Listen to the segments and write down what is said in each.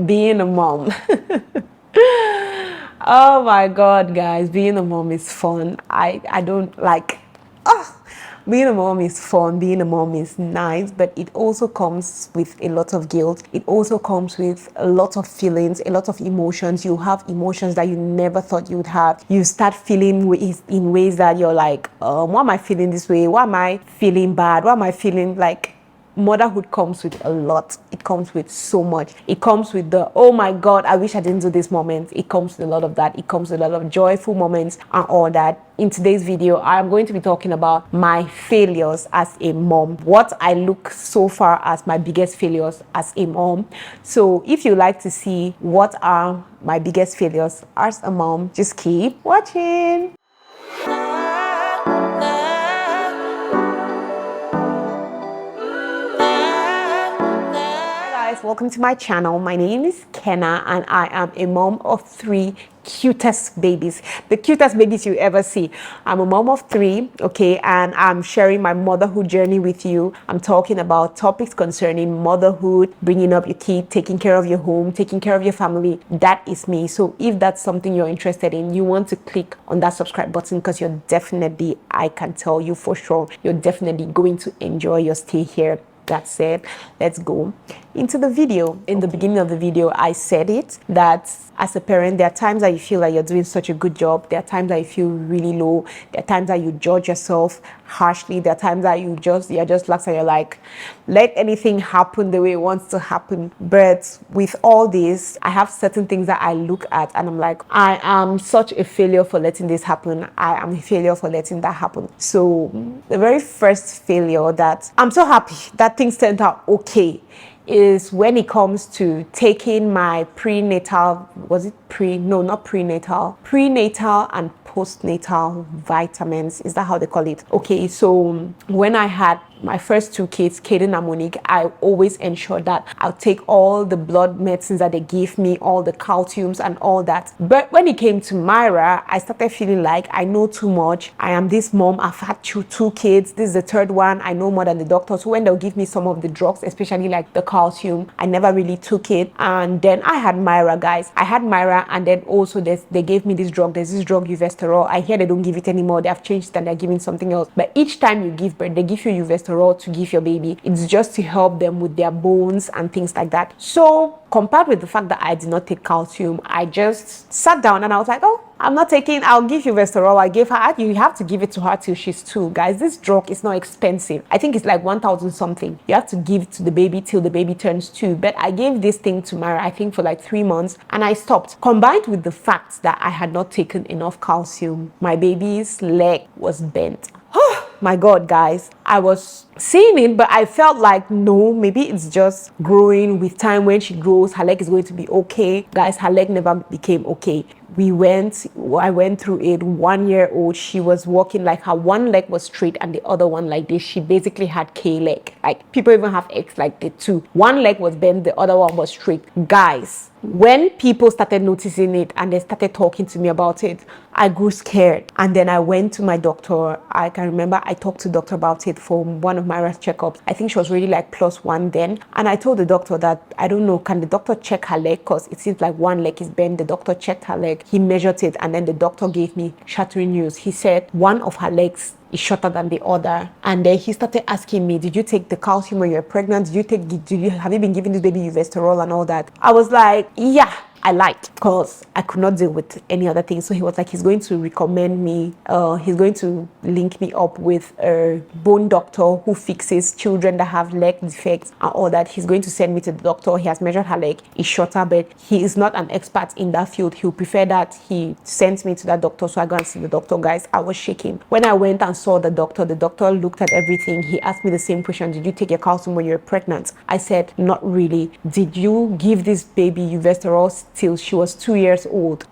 being a mom. Oh my god, guys, being a mom is fun. I don't like, oh, being a mom is fun, being a mom is nice, but it also comes with a lot of guilt. It also comes with a lot of feelings, a lot of emotions. You have emotions that you never thought you would have. You start feeling ways in ways that you're like, why am I feeling this way? Why am I feeling bad? Why am I feeling like? Motherhood comes with a lot. It comes with so much. It comes with the, oh my god, I wish I didn't do this moment. It comes with a lot of that. It comes with a lot of joyful moments and all that. In today's video, I'm going to be talking about my failures as a mom, what I look so far as my biggest failures as a mom. So if you like to see what are my biggest failures as a mom, just keep watching. Welcome to my channel. My name is Kenna and I am a mom of 3 cutest babies, the cutest babies you ever see. I'm a mom of 3, okay, and I'm sharing my motherhood journey with you. I'm talking about topics concerning motherhood, bringing up your kid, taking care of your home, taking care of your family. That is me. So if that's something you're interested in, you want to click on that subscribe button, because you're definitely, I can tell you for sure, you're definitely going to enjoy your stay here. That said, let's go into the video. In the beginning of the video, I said it, that as a parent, there are times that you feel like you're doing such a good job. There are times that you feel really low. There are times that you judge yourself harshly. There are times that you're just lax and you're like, let anything happen the way it wants to happen. But with all this, I have certain things that I look at and I'm like, I am such a failure for letting this happen. I am a failure for letting that happen. So the very first failure that I'm so happy that things turned out okay is when it comes to taking my prenatal, prenatal and postnatal vitamins. Is that how they call it? Okay, so when I had my first 2 kids, Kaden and Monique, I always ensured that I'll take all the blood medicines that they give me, all the calciums and all that. But when it came to Myra, I started feeling like I know too much. I am this mom. I've had two kids. This is the 3rd one. I know more than the doctor. So when they'll give me some of the drugs, especially like the calcium, I never really took it. And then I had Myra, guys. I had Myra, and then also they gave me this drug. There's this drug, Uvesterol. I hear they don't give it anymore. They have changed it and they're giving something else. But each time you give birth, they give you Uvesterol to give your baby. It's just to help them with their bones and things like that. So compared with the fact that I did not take calcium, I just sat down and I was like, oh, I'm not taking, I'll give you Uvesterol. I gave her, you have to give it to her till she's 2. Guys, this drug is not expensive. I think it's like 1,000 something. You have to give it to the baby till the baby turns 2. But I gave this thing to Mara, I think for like 3 months, and I stopped. Combined with the fact that I had not taken enough calcium, my baby's leg was bent. My god, guys, I was seeing it, but I felt like, no, maybe it's just growing. With time, when she grows, her leg is going to be okay. Guys, her leg never became okay. I went through it. 1-year-old, she was walking like her one leg was straight and the other one like this. She basically had K-leg. Like, people even have X like the 2. One leg was bent, the other one was straight. Guys, when people started noticing it and they started talking to me about it, I grew scared. And then I went to my doctor. I can remember I talked to the doctor about it for one of Myra's checkups. I think she was really like +1 then. And I told the doctor that, I don't know, can the doctor check her leg? Because it seems like one leg is bent. The doctor checked her leg. He measured it, and then the doctor gave me shattering news. He said one of her legs is shorter than the other. And then he started asking me, did you take the calcium when you're pregnant? Have you been giving this baby Uvesterol and all that? I was like, yeah, I lied, because I could not deal with any other thing. So he was like, he's going to recommend me, he's going to link me up with a bone doctor who fixes children that have leg defects and all that. He's going to send me to the doctor. He has measured her leg. It's shorter, but he is not an expert in that field. He'll prefer that he sends me to that doctor. So I go and see the doctor. Guys, I was shaking. When I went and saw the doctor looked at everything. He asked me the same question. Did you take your calcium when you're pregnant? I said, not really. Did you give this baby Uvesterol till she was 2 years old?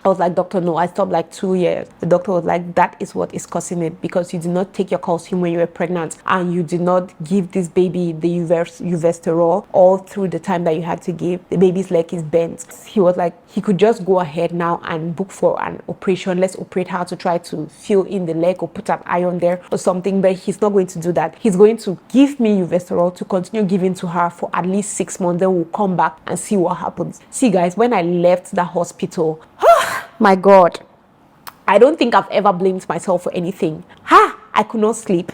I was like, doctor, no, I stopped like 2 years. The doctor was like, that is what is causing it, because you did not take your calcium when you were pregnant, and you did not give this baby the uvesterol all through the time that you had to give. The baby's leg is bent. He was like, he could just go ahead now and book for an operation. Let's operate her to try to fill in the leg or put an iron there or something. But he's not going to do that. He's going to give me uvesterol to continue giving to her for at least 6 months. Then we'll come back and see what happens. See, guys, when I left the hospital, my God, I don't think I've ever blamed myself for anything. I could not sleep.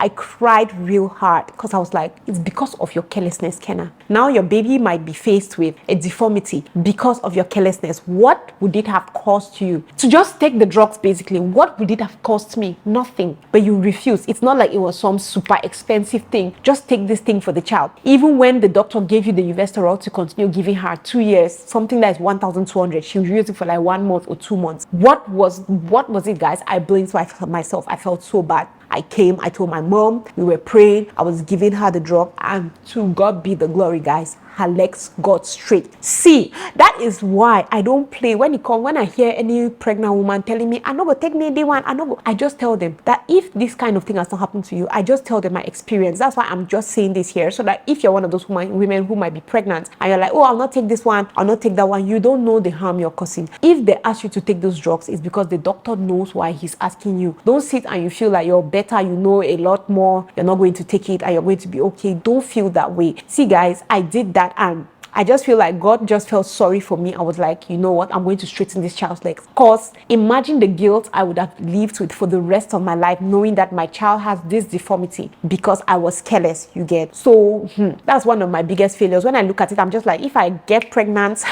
I cried real hard, because I was like, it's because of your carelessness, Kenna. Now your baby might be faced with a deformity because of your carelessness. What would it have cost you to just take the drugs? Basically, what would it have cost me? Nothing. But you refuse. It's not like it was some super expensive thing. Just take this thing for the child. Even when the doctor gave you the uvesterol to continue giving her 2 years, something that is 1,200, she would use it for like 1 month or 2 months. What was it, guys? I blamed myself. I felt so bad. I came, I told my mom, we were praying, I was giving her the drug, and to God be the glory, guys. Her legs got straight. See, that is why I don't play when I hear any pregnant woman telling me, I know, but take me day one, I just tell them that if this kind of thing has not happened to you, I just tell them my experience. That's why I'm just saying this here, so that if you're one of those women who might be pregnant and you're like, oh, I'll not take this one, I'll not take that one, you don't know the harm you're causing. If they ask you to take those drugs, it's because the doctor knows why he's asking you. Don't sit and you feel like you're better, you know a lot more, you're not going to take it and you're going to be okay. Don't feel that way. See, guys, I did that, and I just feel like God just felt sorry for me. I was like, you know what? I'm going to straighten this child's legs. Because imagine the guilt I would have lived with for the rest of my life, knowing that my child has this deformity because I was careless, you get. So that's one of my biggest failures. When I look at it, I'm just like, if I get pregnant,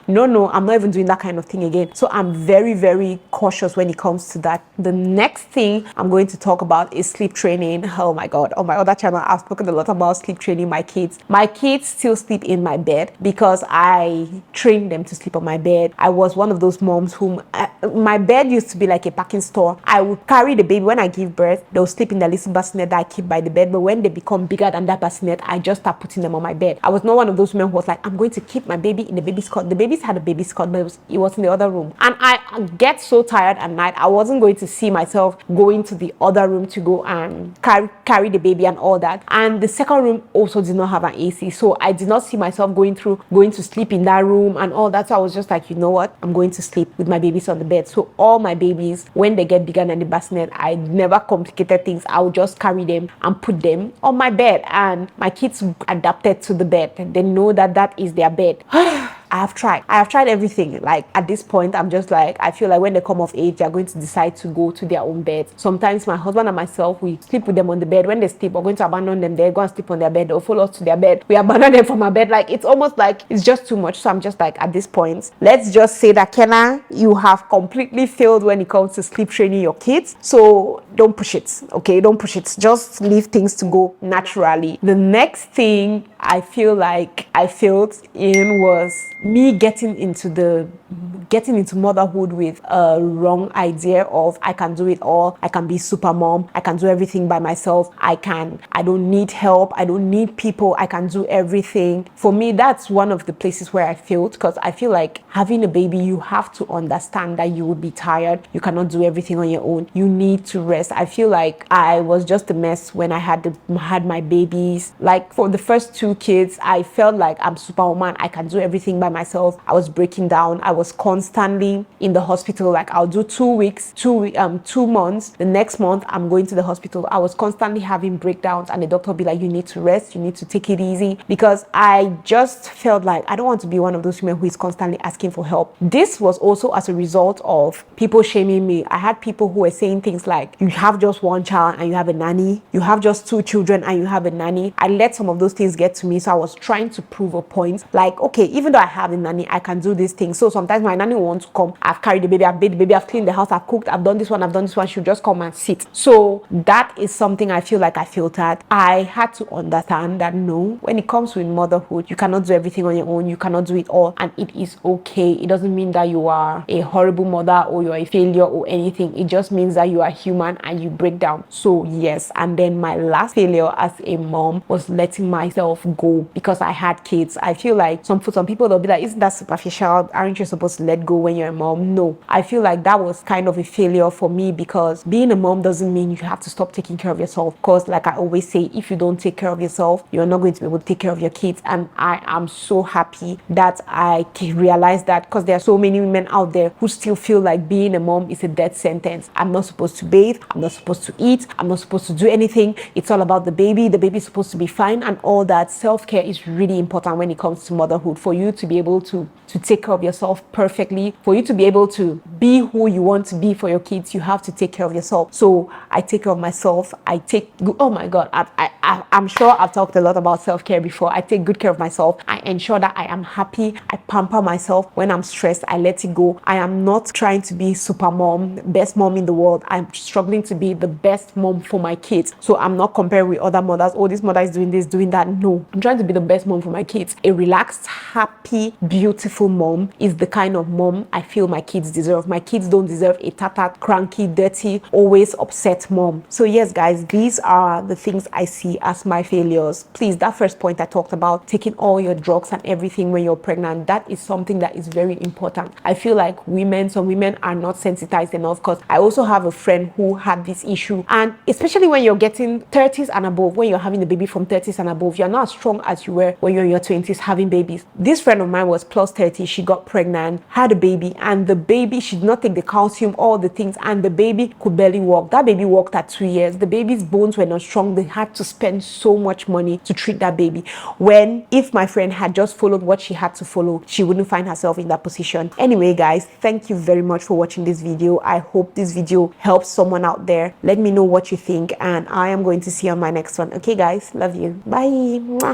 no, I'm not even doing that kind of thing again. So I'm very, very cautious when it comes to that. The next thing I'm going to talk about is sleep training. Oh my God. On my other channel, I've spoken a lot about sleep training my kids. My kids still sleep in my bed because I trained them to sleep on my bed. I was one of those moms whom my bed used to be like a packing store. I would carry the baby when I give birth. They'll sleep in the little bassinet that I keep by the bed. But when they become bigger than that bassinet, I just start putting them on my bed. I was not one of those women who was like, I'm going to keep my baby in the baby's cot. The babies had a baby's cot, but it was in the other room. And I get so tired at night, I wasn't going to see myself going to the other room to go and carry the baby and all that. And the second room also did not have an AC. So I did not see myself going to sleep in that room and all that. So I was just like, you know what, I'm going to sleep with my babies on the bed. So all my babies, when they get bigger than the bassinet, I never complicated things. I would just carry them and put them on my bed, and my kids adapted to the bed. They know that is their bed. I have tried everything. Like at this point, I'm just like, I feel like when they come of age, they're going to decide to go to their own beds. Sometimes my husband and myself, we sleep with them on the bed. When they sleep, we're going to abandon them. They go and sleep on their bed. They'll follow us to their bed. We abandon them from our bed. Like it's almost like it's just too much. So I'm just like, at this point, let's just say that, Kenna, you have completely failed when it comes to sleep training your kids. So don't push it. Okay, don't push it. Just leave things to go naturally. The next thing I feel like I failed in was me getting into motherhood with a wrong idea of I can do it all. I can be super mom. I can do everything by myself. I don't need help. I don't need people. I can do everything. For me, that's one of the places where I failed, because I feel like having a baby, you have to understand that you will be tired. You cannot do everything on your own. You need to rest. I feel like I was just a mess when I had my babies. Like for the first 2 kids, I felt like I'm superwoman. I can do everything by myself. I was breaking down. I was constantly in the hospital. Like I'll do 2 months. The next month I'm going to the hospital. I was constantly having breakdowns, and the doctor will be like, you need to rest. You need to take it easy, because I just felt like I don't want to be one of those women who is constantly asking for help. This was also as a result of people shaming me. I had people who were saying things like, you have just 1 child and you have a nanny. You have just 2 children and you have a nanny. I let some of those things get to me. So I was trying to prove a point. Like, okay, even though I have a nanny, I can do these things. So sometimes my nanny will want to come. I've carried the baby, I've bathed the baby, I've cleaned the house, I've cooked, I've done this one. She'll just come and sit. So that is something I feel like I failed at. I had to understand that no, when it comes with motherhood, you cannot do everything on your own. You cannot do it all, and it is okay. It doesn't mean that you are a horrible mother or you're a failure or anything. It just means that you are human and you break down. So yes, and then my last failure as a mom was letting myself go because I had kids. I feel like some people, they'll be like, isn't that superficial? Aren't you supposed to let go when you're a mom. No, I feel like that was kind of a failure for me, because being a mom doesn't mean you have to stop taking care of yourself. Because like I always say, if you don't take care of yourself, you're not going to be able to take care of your kids. And I am so happy that I realized that, because there are so many women out there who still feel like being a mom is a death sentence. I'm not supposed to bathe, I'm not supposed to eat, I'm not supposed to do anything. It's all about the baby's supposed to be fine and all that. Self-care is really important when it comes to motherhood. For you to be able to take care of yourself perfectly, for you to be able to be who you want to be for your kids, you have to take care of yourself. So I take care of myself. Oh my God, I'm sure I've talked a lot about self-care before. I take good care of myself. I ensure that I am happy. I pamper myself. When I'm stressed, I let it go. I am not trying to be super mom, best mom in the world. I'm struggling to be the best mom for my kids. So I'm not comparing with other mothers. Oh, this mother is doing this, doing that. No, I'm trying to be the best mom for my kids. A relaxed, happy, beautiful mom is the kind of mom I feel my kids deserve. My kids don't deserve a tattered, cranky, dirty, always upset mom. So yes, guys, these are the things I see as my failures. Please, that first point I talked about, taking all your drugs and everything when you're pregnant, that is something that is very important. I feel like some women are not sensitized enough, because I also have a friend who had this issue. And especially when you're getting 30s and above, when you're having a baby from 30s and above, you're not as strong as you were when you're in your 20s having babies. This friend of mine was plus 30. She got pregnant, had a baby, and the baby, she did not take the calcium, all the things, and the baby could barely walk. That baby walked at 2 years. The baby's bones were not strong. They had to spend so much money to treat that baby. When, if my friend had just followed what she had to follow, she wouldn't find herself in that position. Anyway, guys, thank you very much for watching this video. I hope this video helps someone out there. Let me know what you think, and I am going to see you on my next one. Okay, guys, love you. Bye. Mwah.